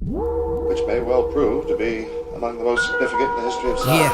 which may well prove to be among the most significant in the history of science.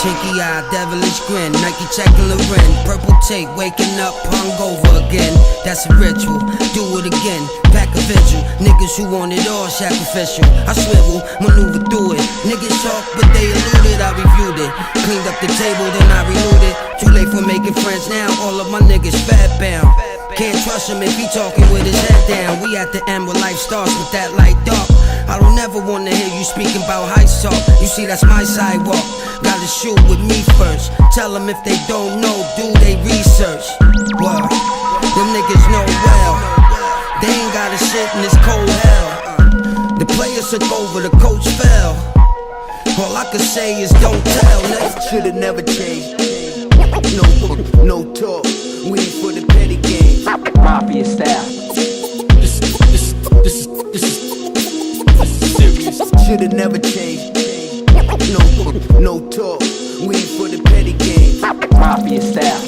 Chinky eye, devilish grin, Nike checking Loren, purple tape, waking up hungover again. That's a ritual, do it again, pack a vigil. Niggas who want it all sacrificial. I swivel, maneuver through it. Niggas talk, but they eluded. I reviewed it, cleaned up the table, then I renewed it. Too late for making friends now. All of my niggas fat bound. Can't trust him if he talking with his head down. We at the end where life starts with that light dark. I don't ever wanna hear you speaking about high talk. You see, that's my sidewalk. Gotta shoot with me first. Tell them if they don't know, do they research. Word. Them niggas know well. They ain't gotta shit in this cold hell. The players took over, the coach fell. All I can say is don't tell. Should've never changed. No talk. We ain't for the petty games. Mafia style. This is serious. Should've never changed. No talk. We ain't for the petty games. Mafia style.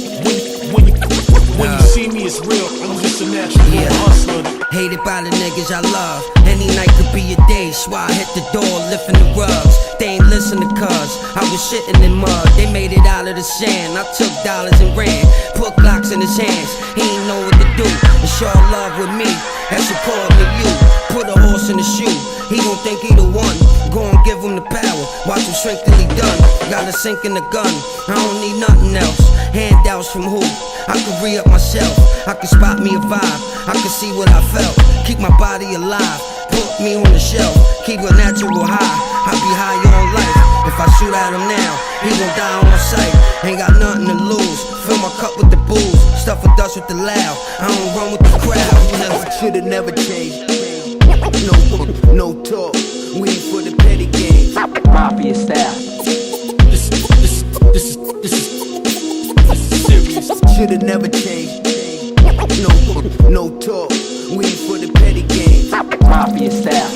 When you see me, it's real. I'm just a natural hustler. Hated by the niggas I love. Any night could be a day. So I hit the door, lifting the rugs. They ain't listen to cuz I was shitting in mud. They made it out of the sand. I took dollars and ran. Put Glocks in his hands. He ain't know what to do. It's your love with me. That's according to you. Put a horse in the shoe. He gon' think he the one. Go and give him the power. Watch him shrink till he done. Got a sink in the gun. I don't need nothing else. Handouts from who? I could re-up myself. I could spot me a vibe. I could see what I felt. Keep my body alive. Put me on the shelf. Keep a natural high. I be high all life. If I shoot at him now, he gon' die on sight. Ain't got nothing to lose. Fill my cup with the booze. Stuff with dust with the loud. I don't run with the crowd. Should've never changed. No talk. We ain't for the petty games. Mafia style. This is serious. Should've never changed. No talk. We ain't for the petty games. Mafia style.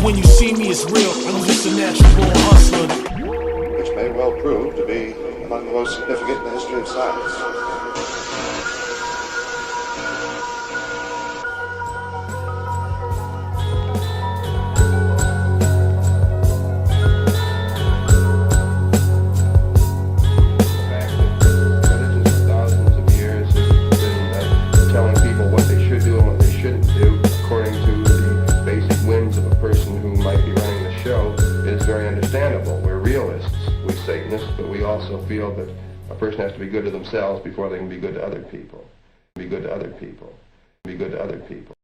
When you see me, it's real. I'm just a natural hustler. Which may well prove to be among the most significant in the history of science. We're realists, we Satanists, but we also feel that a person has to be good to themselves before they can be good to other people. Be good to other people. Be good to other people.